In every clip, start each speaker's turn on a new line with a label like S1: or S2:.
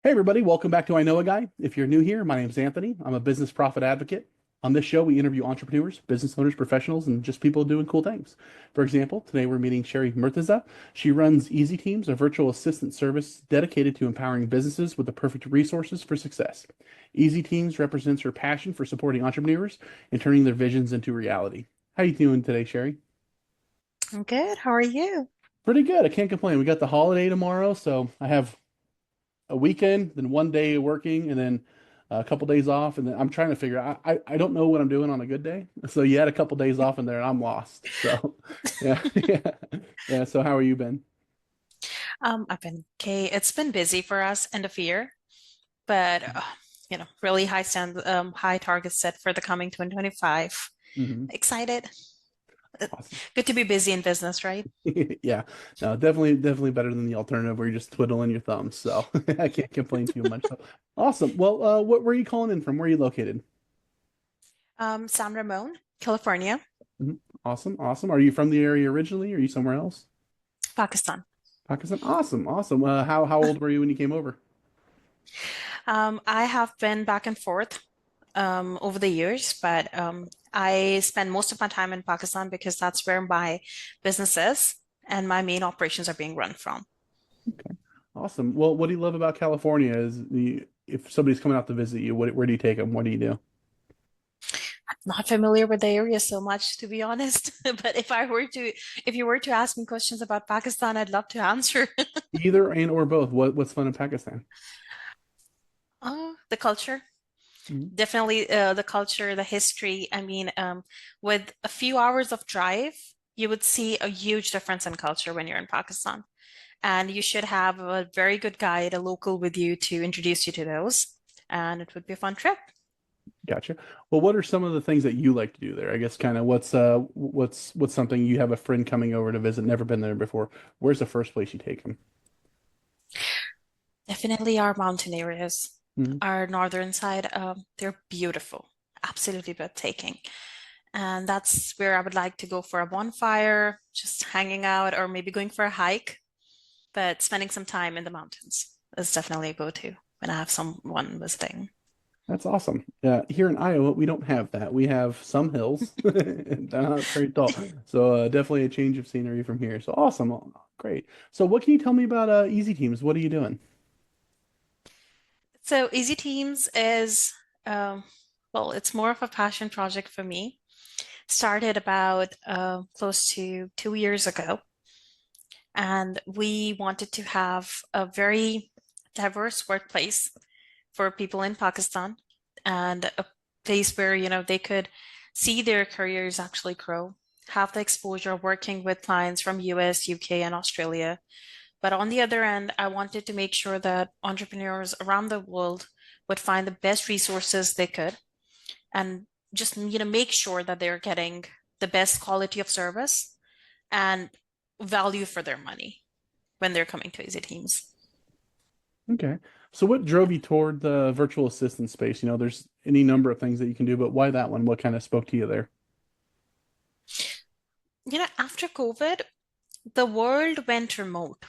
S1: Hey everybody, welcome back to I Know a Guy. If you're new here, my name's Anthony. I'm a business profit advocate. On this show, we interview entrepreneurs, business owners, professionals, and just people doing cool things. For example, today we're meeting Sherry Murtaza. She runs Easy Teams, a virtual assistant service dedicated to empowering businesses with the perfect resources for success. Easy Teams represents her passion for supporting entrepreneurs and turning their visions into reality. How you doing today, Sherry?
S2: I'm good. How are you?
S1: Pretty good. I can't complain. We got the holiday tomorrow, so I have a weekend, then one day working, and then a couple days off, and then I'm trying to figure out. I don't know what I'm doing on a good day. So you had a couple days off in there, and I'm lost. So yeah, yeah, yeah. So how are you been?
S2: I've been okay. It's been busy for us end of year, but really high targets set for the coming 2025.
S1: Hmm.
S2: Excited. Uh,
S1: Awesome.
S2: Good to be busy in business, right?
S1: Yeah, no, definitely better than the alternative where you're just twiddling your thumbs. So I can't complain too much. So awesome. Well, where are you calling in from? Where are you located?
S2: San Ramon, California,
S1: Mhm. Awesome, awesome. Are you from the area originally? Or are you somewhere else?
S2: Pakistan.
S1: Pakistan. Awesome, awesome. How old were you when you came over?
S2: I have been back and forth over the years, but I spend most of my time in Pakistan because that's where my business is and my main operations are being run from.
S1: Awesome. Well, what do you love about California is the if somebody's coming out to visit you, where do you take them? What do you do?
S2: Not familiar with the area so much, to be honest. But if you were to ask me questions about Pakistan, I'd love to answer.
S1: Either and or both. What's fun in Pakistan?
S2: The culture,
S1: Mhm.
S2: definitely the culture, the history. I mean, with a few hours of drive, you would see a huge difference in culture when you're in Pakistan. And you should have a very good guide, a local with you to introduce you to those. And it would be a fun trip.
S1: Gotcha. Well, what are some of the things that you like to do there? I guess kind of what's something you have a friend coming over to visit, never been there before. Where's the first place you take them?
S2: Definitely our mountain areas,
S1: Hmm.
S2: our northern side, they're beautiful, absolutely breathtaking. And that's where I would like to go for a bonfire, just hanging out, or maybe going for a hike. But spending some time in the mountains is definitely a go-to when I have someone visiting.
S1: That's awesome. Yeah, here in Iowa, we don't have that. We have some hills, and they're not very tall. So definitely a change of scenery from here. So awesome. Oh, great. So what can you tell me about Easy Teams? What are you doing?
S2: So Easy Teams is, um, well, it's more of a passion project for me. Started about close to 2 years ago, and we wanted to have a very diverse workplace for people in Pakistan and a place where, they could see their careers actually grow, have the exposure working with clients from US, UK, and Australia. But on the other end, I wanted to make sure that entrepreneurs around the world would find the best resources they could and just, make sure that they're getting the best quality of service and value for their money when they're coming to Easy Teams.
S1: Okay. So what drove you toward the virtual assistant space? There's any number of things that you can do, but why that one? What kind of spoke to you there?
S2: After COVID, the world went remote.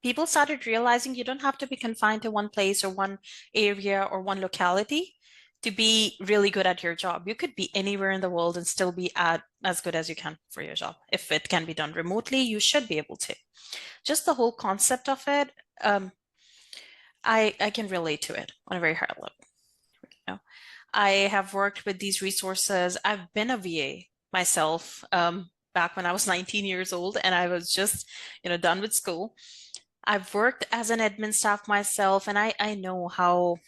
S2: People started realizing you don't have to be confined to one place or one area or one locality to be really good at your job. You could be anywhere in the world and still be at as good as you can for your job. If it can be done remotely, you should be able to. Just the whole concept of it, I can relate to it on a very high level. You know, I have worked with these resources. I've been a VA myself, back when I was 19 years old and I was just, done with school. I've worked as an admin staff myself, and I know how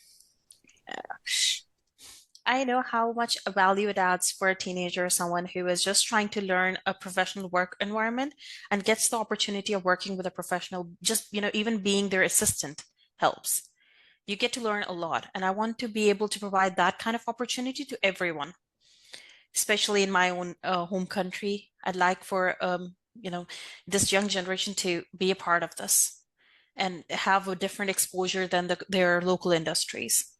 S2: much value it adds for a teenager or someone who is just trying to learn a professional work environment and gets the opportunity of working with a professional, just, even being their assistant helps. You get to learn a lot, and I want to be able to provide that kind of opportunity to everyone, especially in my own home country. I'd like for this young generation to be a part of this and have a different exposure than their local industries.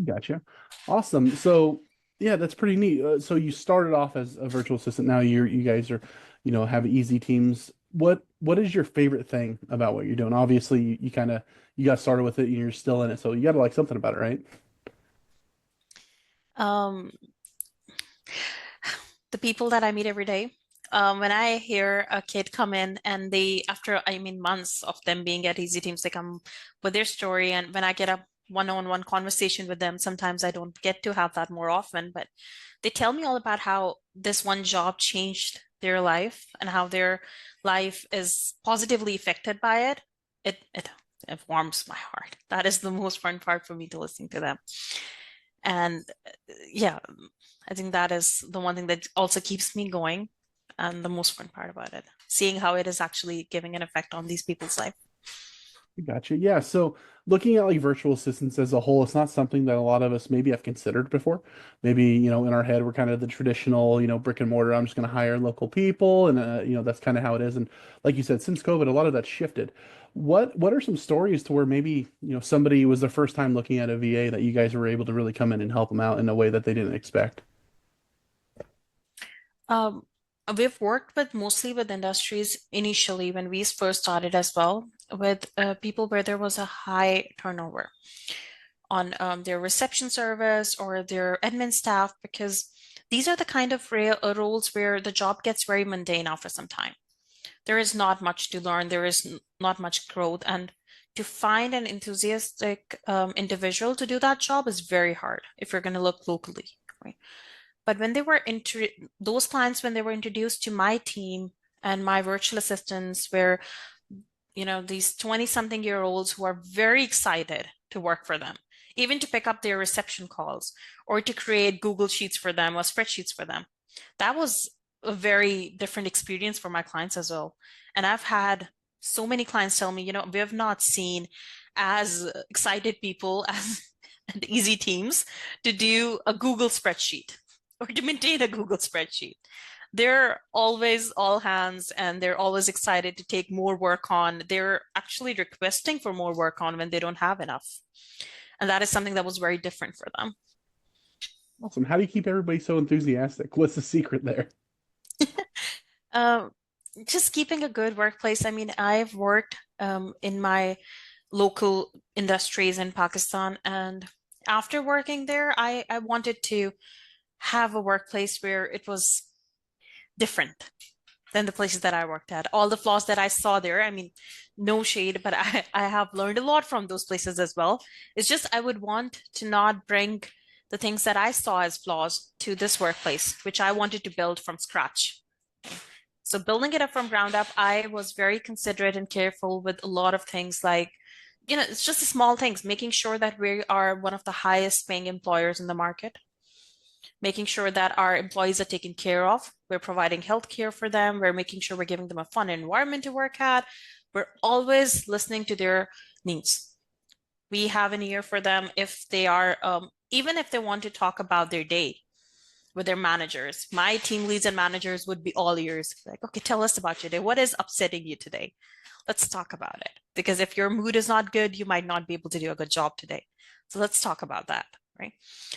S1: Gotcha. Awesome. So yeah, that's pretty neat. So you started off as a virtual assistant. Now you guys are, have Easy Teams. what is your favorite thing about what you're doing? Obviously, you kind of you got started with it and you're still in it, so you got to like something about it, right?
S2: Um, the people that I meet every day. When I hear a kid come in and they, after, I mean, months of them being at Easy Teams, they come with their story. And when I get a one-on-one conversation with them, sometimes I don't get to have that more often, but they tell me all about how this one job changed their life and how their life is positively affected by it. It warms my heart. That is the most fun part for me to listen to them. And yeah, I think that is the one thing that also keeps me going and the most fun part about it, seeing how it is actually giving an effect on these people's life.
S1: Gotcha. Yeah. So looking at like virtual assistants as a whole, it's not something that a lot of us maybe have considered before. Maybe, in our head, we're kind of the traditional, brick and mortar. I'm just going to hire local people. And, that's kind of how it is. And like you said, since COVID, a lot of that's shifted. What are some stories to where maybe, somebody was the first time looking at a VA that you guys were able to really come in and help them out in a way that they didn't expect?
S2: Um, we've worked with mostly with industries initially when we first started as well, with people where there was a high turnover on their reception service or their admin staff, because these are the kind of roles where the job gets very mundane after some time. There is not much to learn, there is not much growth, and to find an enthusiastic individual to do that job is very hard if you're going to look locally, right? But when they were those clients, when they were introduced to my team and my virtual assistants, where these 20 something year olds who are very excited to work for them, even to pick up their reception calls or to create Google Sheets for them or spreadsheets for them. That was a very different experience for my clients as well. And I've had so many clients tell me, we have not seen as excited people as and easy teams to do a Google spreadsheet or to maintain a Google spreadsheet. They're always all hands and they're always excited to take more work on. They're actually requesting for more work on when they don't have enough. And that is something that was very different for them.
S1: Awesome. How do you keep everybody so enthusiastic? What's the secret there?
S2: Um, just keeping a good workplace. I mean, I've worked in my local industries in Pakistan, and after working there, I wanted to have a workplace where it was different than the places that I worked at. All the flaws that I saw there, I mean, no shade, but I have learned a lot from those places as well. It's just I would want to not bring the things that I saw as flaws to this workplace, which I wanted to build from scratch. So building it up from ground up, I was very considerate and careful with a lot of things like, it's just the small things, making sure that we are one of the highest paying employers in the market, making sure that our employees are taken care of. We're providing health care for them. We're making sure we're giving them a fun environment to work at. We're always listening to their needs. We have an ear for them if they are, even if they want to talk about their day with their managers. My team leads and managers would be all ears. Like, okay, tell us about your day. What is upsetting you today? Let's talk about it. Because if your mood is not good, you might not be able to do a good job today. So let's talk about that, right?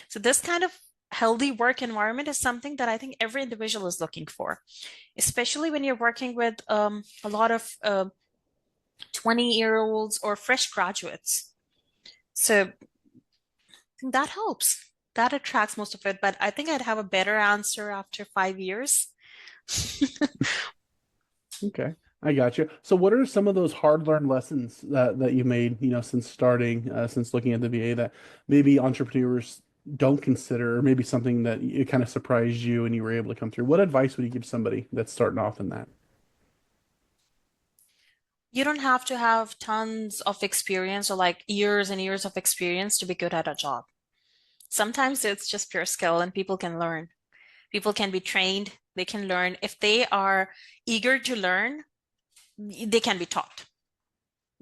S2: So this kind of healthy work environment is something that I think every individual is looking for, especially when you're working with a lot of 20-year-olds or fresh graduates. So that helps. That attracts most of it, but I think I'd have a better answer after 5 years.
S1: Okay, I got you. So, what are some of those hard-learned lessons that you made, since starting, since looking at the VA that maybe entrepreneurs don't consider, or maybe something that it kind of surprised you and you were able to come through? What advice would you give somebody that's starting off in that?
S2: You don't have to have tons of experience or like years and years of experience to be good at a job. Sometimes it's just pure skill and people can learn. People can be trained, they can learn. If they are eager to learn, they can be taught.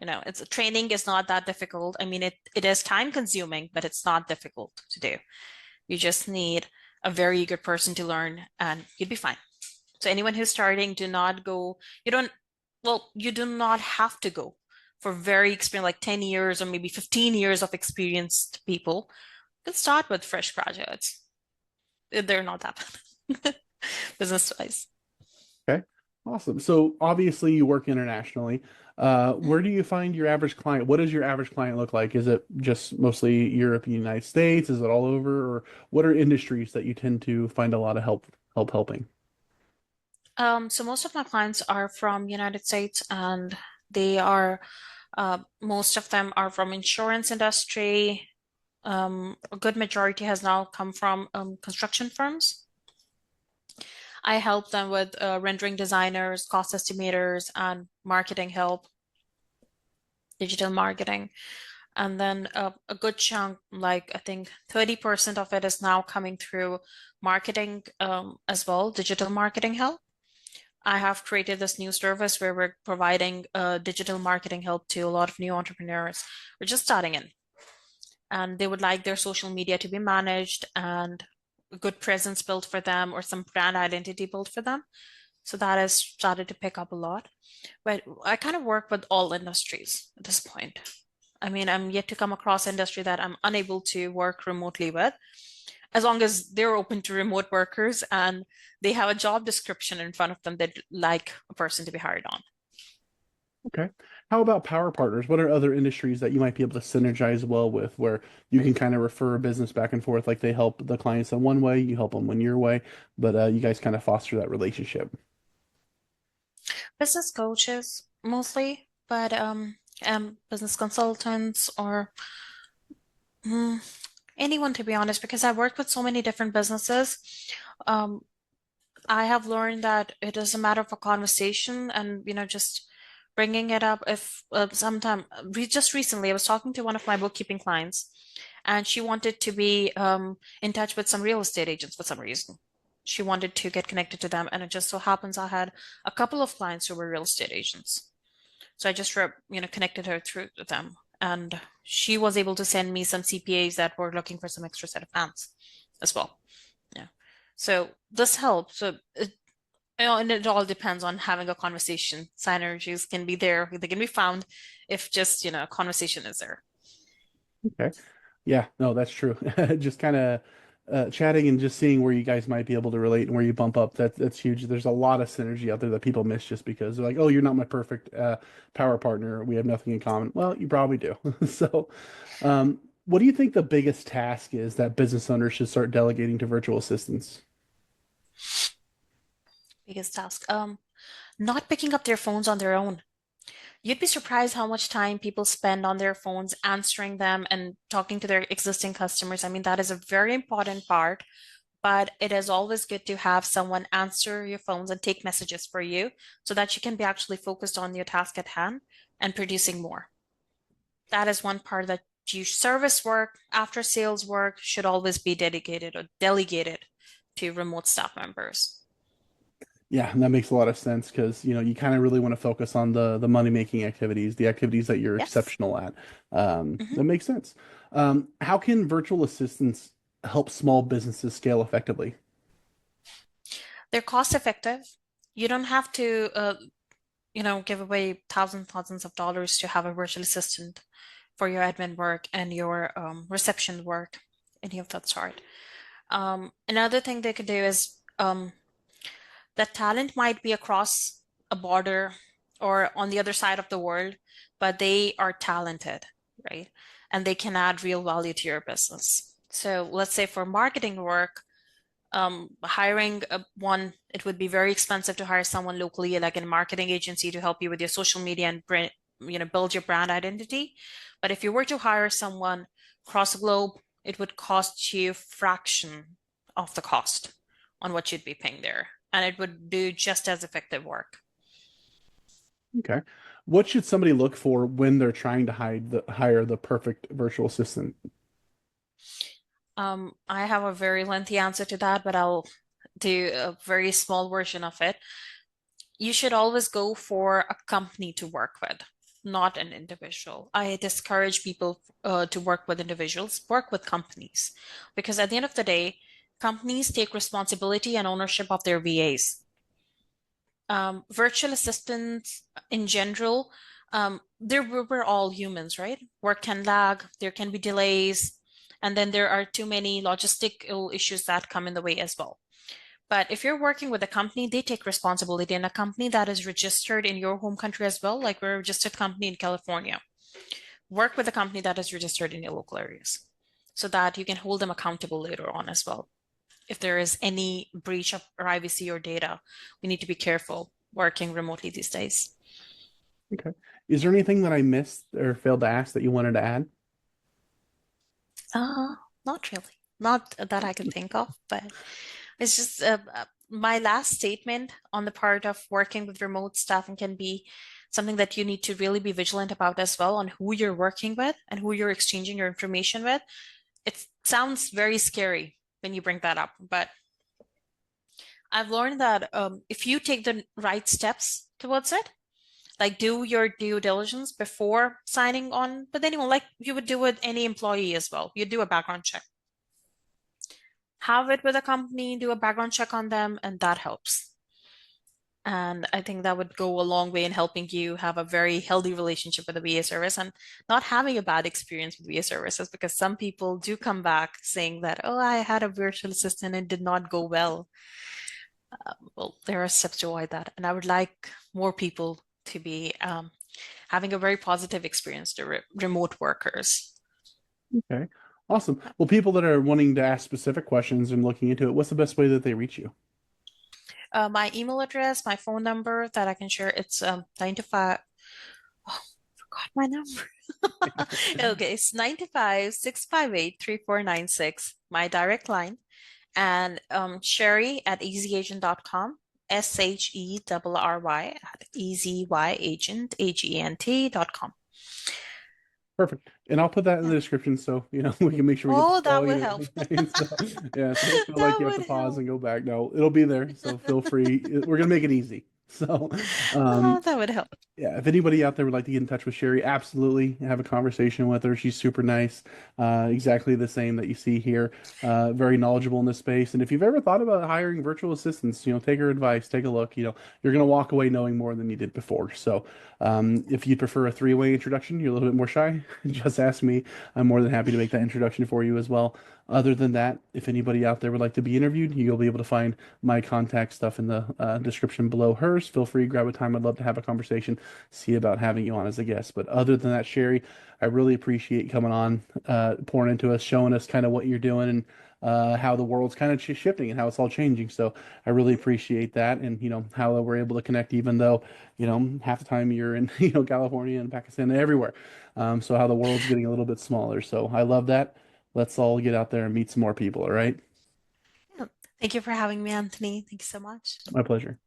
S2: It's training is not that difficult. I mean, it is time consuming, but it's not difficult to do. You just need a very eager person to learn and you'd be fine. So anyone who's starting, do not go, you don't, well, you do not have to go for very experienced, like 10 years or maybe 15 years of experienced people. You can start with fresh graduates. They're not that bad business wise.
S1: Okay. Awesome. So obviously you work internationally. Where do you find your average client? What does your average client look like? Is it just mostly Europe and United States? Is it all over? Or what are industries that you tend to find a lot of help helping?
S2: So most of my clients are from United States, and they are most of them are from insurance industry. A good majority has now come from construction firms. I help them with rendering designers, cost estimators, and marketing help, digital marketing. And then a good chunk, like I think 30% of it is now coming through marketing as well, digital marketing help. I have created this new service where we're providing digital marketing help to a lot of new entrepreneurs. We're just starting in, and they would like their social media to be managed and a good presence built for them or some brand identity built for them. So that has started to pick up a lot. But I kind of work with all industries at this point. I mean, I'm yet to come across industry that I'm unable to work remotely with, as long as they're open to remote workers and they have a job description in front of them that like a person to be hired on.
S1: Okay. How about power partners? What are other industries that you might be able to synergize well with where you can kind of refer a business back and forth? Like they help the clients in one way, you help them in your way, but you guys kind of foster that relationship.
S2: Business coaches mostly, but business consultants or mm, anyone to be honest, because I work with so many different businesses. Um, I have learned that it is a matter of a conversation and, just bringing it up. If sometime just recently, I was talking to one of my bookkeeping clients, and she wanted to be in touch with some real estate agents for some reason. She wanted to get connected to them, and it just so happens I had a couple of clients who were real estate agents. So I just, connected her through them, and she was able to send me some CPAs that were looking for some extra set of hands as well. Yeah. So this helps. So and it all depends on having a conversation. Synergies can be there. They can be found if just, a conversation is there.
S1: Okay. Yeah, no, that's true. Just kind of chatting and just seeing where you guys might be able to relate and where you bump up. That's huge. There's a lot of synergy out there that people miss just because they're like, "Oh, you're not my perfect power partner. We have nothing in common." Well, you probably do. So, what do you think the biggest task is that business owners should start delegating to virtual assistants?
S2: Biggest task. Not picking up their phones on their own. You'd be surprised how much time people spend on their phones answering them and talking to their existing customers. I mean, that is a very important part, but it is always good to have someone answer your phones and take messages for you so that you can be actually focused on your task at hand and producing more. That is one part that you service work, after sales work should always be dedicated or delegated to remote staff members.
S1: Yeah, that makes a lot of sense because you kind of really want to focus on the money making activities, the activities that you're
S2: Yes.
S1: exceptional at.
S2: Mhm.
S1: That makes sense. How can virtual assistants help small businesses scale effectively?
S2: They're cost effective. You don't have to, give away thousands of dollars to have a virtual assistant for your admin work and your reception work, any of that sort. Another thing they could do is that talent might be across a border or on the other side of the world, but they are talented, right? And they can add real value to your business. So let's say for marketing work, hiring one, it would be very expensive to hire someone locally, like a marketing agency, to help you with your social media and build your brand identity. But if you were to hire someone across the globe, it would cost you a fraction of the cost on what you'd be paying there, and it would do just as effective work.
S1: Okay. What should somebody look for when they're trying to hire the perfect virtual assistant?
S2: I have a very lengthy answer to that, but I'll do a very small version of it. You should always go for a company to work with, not an individual. I discourage people to work with individuals, work with companies, because at the end of the day, companies take responsibility and ownership of their VAs. Virtual assistants in general, we're all humans, right? Work can lag, there can be delays, and then there are too many logistical issues that come in the way as well. But if you're working with a company, they take responsibility, and a company that is registered in your home country as well, like we're a registered company in California, work with a company that is registered in your local areas so that you can hold them accountable later on as well. If there is any breach of privacy or data, we need to be careful working remotely these days.
S1: Okay. Is there anything that I missed or failed to ask that you wanted to add?
S2: Uh, Not really. Not that I can think of, but it's just my last statement on the part of working with remote staffing can be something that you need to really be vigilant about as well on who you're working with and who you're exchanging your information with. It sounds very scary when you bring that up, but I've learned that if you take the right steps towards it, like do your due diligence before signing on with anyone, like you would do with any employee as well. You do a background check. Have it with a company, do a background check on them, and that helps. And I think that would go a long way in helping you have a very healthy relationship with the VA service and not having a bad experience with VA services because some people do come back saying that, oh, I had a virtual assistant and it did not go well. Well, there are steps to avoid that. And I would like more people to be having a very positive experience to remote workers.
S1: Okay. Awesome. Well, people that are wanting to ask specific questions and looking into it, what's the best way that they reach you?
S2: My email address, my phone number that I can share, it's 9 to 5. Oh, forgot my number. Okay, it's 9 to 5 658 3496, my direct line. And Sherry at easyagent.com, SHERRY at easyagent.com.
S1: Perfect. And I'll put that in the
S2: Yeah.
S1: description so, we can make sure we get the
S2: Oh, that
S1: spelling
S2: would
S1: and
S2: help.
S1: everything. So, yeah, so don't feel like
S2: That
S1: you have to
S2: would
S1: pause
S2: help.
S1: and go back. No, it'll be there. So feel free. We're gonna make it easy. So,
S2: Oh,
S1: um,
S2: that would help.
S1: yeah, if anybody out there would like to get in touch with Sherry, absolutely have a conversation with her. She's super nice, exactly the same that you see here. Very knowledgeable in this space. And if you've ever thought about hiring virtual assistants, take her advice, take a look. You're going to walk away knowing more than you did before. So, if you prefer a three-way introduction, you're a little bit more shy, just ask me. I'm more than happy to make that introduction for you as well. Other than that, if anybody out there would like to be interviewed, you'll be able to find my contact stuff in the description below hers. Feel free to grab a time. I'd love to have a conversation, see about having you on as a guest. But other than that, Sherry, I really appreciate you coming on, pouring into us, showing us kind of what you're doing and how the world's kind of shifting and how it's all changing. So I really appreciate that, and how we're able to connect, even though half the time you're in California and Pakistan and everywhere. So how the world's getting a little bit smaller. So I love that. Let's all get out there and meet some more people. All right,
S2: Thank you for having me, Anthony. Thank you so much.
S1: my pleasure.